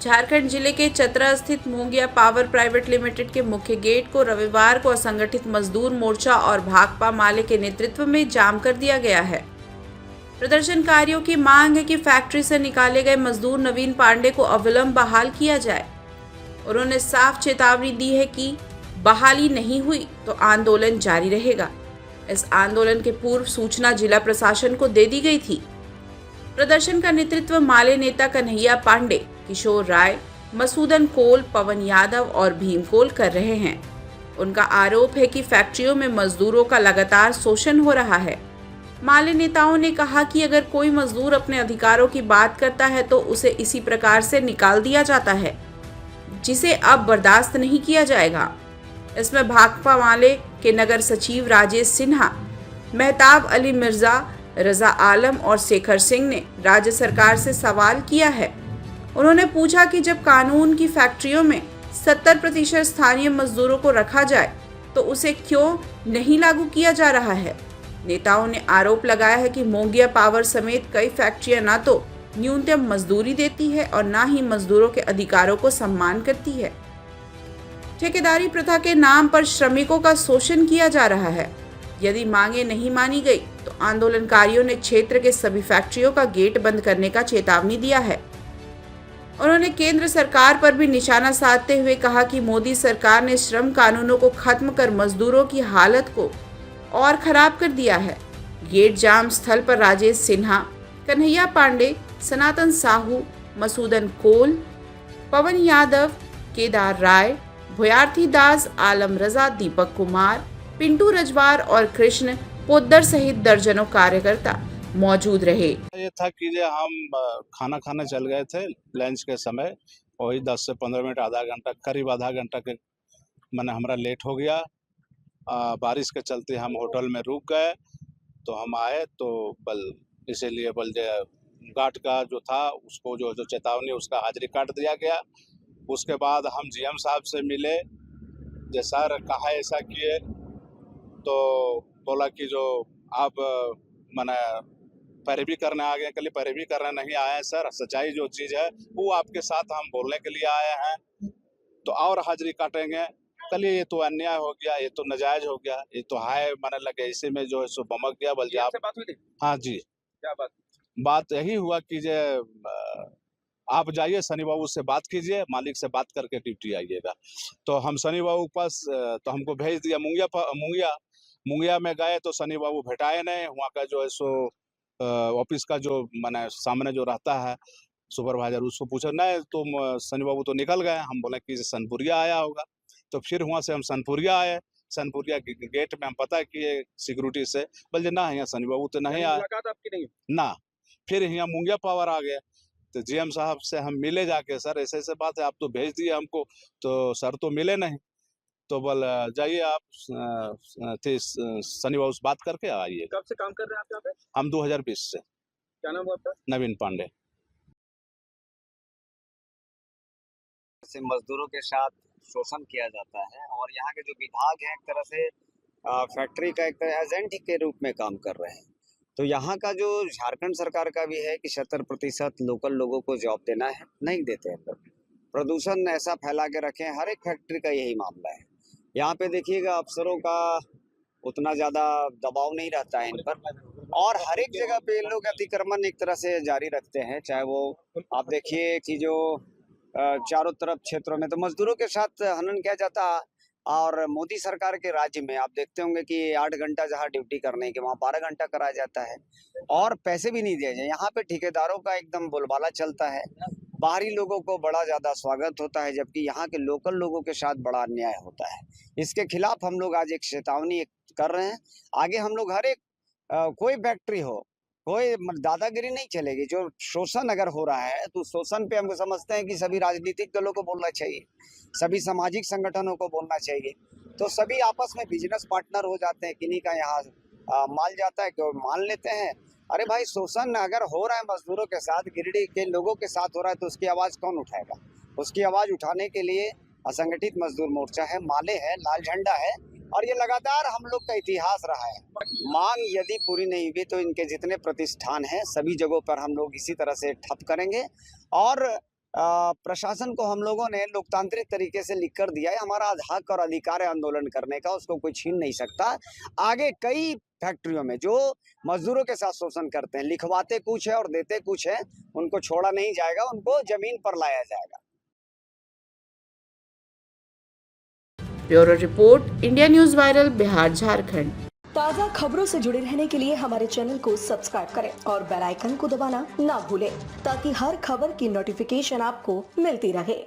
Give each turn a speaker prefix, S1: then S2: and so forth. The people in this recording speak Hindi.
S1: झारखंड जिले के चतरा स्थित मोंगिया पावर प्राइवेट लिमिटेड के मुख्य गेट को रविवार को असंगठित मजदूर मोर्चा और भाकपा माले के नेतृत्व में जाम कर दिया गया है। प्रदर्शनकारियों की मांग है कि फैक्ट्री से निकाले गए मजदूर नवीन पांडे को अविलंब बहाल किया जाए। उन्होंने साफ चेतावनी दी है कि बहाली नहीं हुई तो आंदोलन जारी रहेगा। इस आंदोलन के पूर्व सूचना जिला प्रशासन को दे दी गई थी। प्रदर्शन का नेतृत्व माले नेता कन्हैया पांडे, किशोर राय, मसूदन कोल, पवन यादव और भीम कोल कर रहे हैं। उनका आरोप है कि फैक्ट्रियों में मजदूरों का लगातार शोषण हो रहा है। माले नेताओं ने कहा कि अगर कोई मजदूर अपने अधिकारों की बात करता है तो उसे इसी प्रकार से निकाल दिया जाता है, जिसे अब बर्दाश्त नहीं किया जाएगा। इसमें भाकपा माले के नगर सचिव राजेश सिन्हा, मेहताब अली मिर्जा, रजा आलम और शेखर सिंह ने राज्य सरकार से सवाल किया है। उन्होंने पूछा कि जब कानून की फैक्ट्रियों में 70% स्थानीय मजदूरों को रखा जाए तो उसे क्यों नहीं लागू किया जा रहा है। नेताओं ने आरोप लगाया है कि मोंगिया पावर समेत कई फैक्ट्रियां ना तो न्यूनतम मजदूरी देती है और ना ही मजदूरों के अधिकारों को सम्मान करती है। ठेकेदारी प्रथा के नाम पर श्रमिकों का शोषण किया जा रहा है। यदि मांगे नहीं मानी गई तो आंदोलनकारियों ने क्षेत्र के सभी फैक्ट्रियों का गेट बंद करने का चेतावनी दिया है। उन्होंने केंद्र सरकार पर भी निशाना साधते हुए कहा कि मोदी सरकार ने श्रम कानूनों को खत्म कर मजदूरों की हालत को और खराब कर दिया है। गेट जाम स्थल पर राजेश सिन्हा, कन्हैया पांडे, सनातन साहू, मसूदन कोल, पवन यादव, केदार राय, भोयार्थी दास, आलम रजा, दीपक कुमार, पिंटू रजवार और कृष्ण पोद्दर सहित दर्जनों कार्यकर्ता मौजूद रहे।
S2: ये था कि हम खाना खाने चल गए थे लंच के समय, वही 10 से 15 मिनट, आधा घंटा, करीब आधा घंटा के मैंने हमारा लेट हो गया। बारिश के चलते हम होटल में रुक गए। तो हम आए तो इसीलिए गार्ड का जो था उसको जो चेतावनी उसका हाजिरी काट दिया गया। उसके बाद हम जीएम साहब से मिले, जो सर कहा ऐसा किए, तो बोला कि जो आप मैंने पैरवी करने आ गए। कल पैरवी करने नहीं आए हैं सर, सच्चाई जो चीज़ है वो आपके साथ हम बोलने के लिए आए हैं, तो और हाजिरी काटेंगे। कल ये तो अन्याय हो गया, ये तो नाजायज हो गया, ये तो हाय मैंने लगे इसी में जो है सो बमक गया। बल्कि आप बात हुई थी? हाँ जी, क्या बात यही हुआ कि आप जाइए शनि बाबू से बात कीजिए, मालिक से बात करके ड्यूटी आइएगा। तो हम शनि बाबू पास तो हमको भेज दिया मुंगिया में गए तो शनि बाबू भेटाए नहीं। वहाँ का जो है सो ऑफिस का जो मैंने सामने जो रहता है सुपरवाइजर, उसको पूछा, नहीं तुम शनि बाबू तो निकल गए। हम बोले कि सनपुरिया आया होगा। तो फिर वहाँ से हम सनपुरिया आए। सनपुरिया गेट में हम पता किए सिक्योरिटी से, बोले ना यहाँ शनि बाबू तो नहीं आए, मुलाकात आपकी नहीं ना। फिर यहाँ मुंगिया पावर आ गया तो जीएम साहब से हम मिले जाके, सर ऐसे ऐसे बात है, आप तो भेज दिए हमको। तो सर तो मिले नहीं। तो बोल जाइए आप शनि बाबू से बात करके आइए। कब से काम कर रहे हैं आप यहाँ पे? हम 2020 से। क्या नाम हुआ आपका? नवीन पांडे।
S3: से मजदूरों के साथ शोषण किया जाता है और यहाँ के जो विभाग हैं एक तरह से फैक्ट्री का एक तरह एजेंट के रूप में काम कर रहे हैं। तो यहाँ का जो झारखंड सरकार का भी है कि 70% लोकल लोगों को जॉब देना है, नहीं देते हैं लोग। प्रदूषण ऐसा फैला के रखे हैं, हर एक फैक्ट्री का यही मामला है। यहाँ पे देखिएगा अफसरों का उतना ज़्यादा दबाव नहीं रहता है इन पर, और हर एक जगह पे लोग अतिक्रमण एक तरह से जारी रखते हैं। चाहे वो आप देखिए कि जो चारों तरफ क्षेत्रों में तो मजदूरों के साथ हनन किया जाता है। और मोदी सरकार के राज्य में आप देखते होंगे कि 8 घंटा जहाँ ड्यूटी करने के वहाँ 12 घंटा कराया जाता है और पैसे भी नहीं दिए जाए। यहाँ पे ठेकेदारों का एकदम बोलबाला चलता है, बाहरी लोगों को बड़ा ज़्यादा स्वागत होता है, जबकि यहाँ के लोकल लोगों के साथ बड़ा अन्याय होता है। इसके खिलाफ हम लोग आज एक चेतावनी कर रहे हैं। आगे हम लोग हर एक कोई फैक्ट्री हो, कोई दादागिरी नहीं चलेगी। जो शोषण अगर हो रहा है तो शोषण पे हम समझते हैं कि सभी राजनीतिक दलों को बोलना चाहिए, सभी सामाजिक संगठनों को बोलना चाहिए। तो सभी आपस में बिजनेस पार्टनर हो जाते हैं, किन्हीं का यहाँ माल जाता है कि मान लेते हैं। अरे भाई, शोषण अगर हो रहा है मजदूरों के साथ, गिरिडीह के लोगों के साथ हो रहा है, तो उसकी आवाज़ कौन उठाएगा? उसकी आवाज़ उठाने के लिए असंगठित मजदूर मोर्चा है, माले है, लाल झंडा है, और ये लगातार हम लोग का इतिहास रहा है। मांग यदि पूरी नहीं हुई तो इनके जितने प्रतिष्ठान हैं सभी जगहों पर हम लोग इसी तरह से ठप करेंगे। और प्रशासन को हम लोगों ने लोकतांत्रिक तरीके से लिख कर दिया है, हमारा हक और अधिकार है आंदोलन करने का, उसको कोई छीन नहीं सकता। आगे कई फैक्ट्रियों में जो मजदूरों के साथ शोषण करते हैं, लिखवाते कुछ है और देते कुछ है, उनको छोड़ा नहीं जाएगा, उनको जमीन पर लाया जाएगा।
S1: Bureau report, India news viral, Bihar Jharkhand.
S4: ताज़ा खबरों से जुड़े रहने के लिए हमारे चैनल को सब्सक्राइब करें और बेल आइकन को दबाना ना भूलें ताकि हर खबर की नोटिफिकेशन आपको मिलती रहे।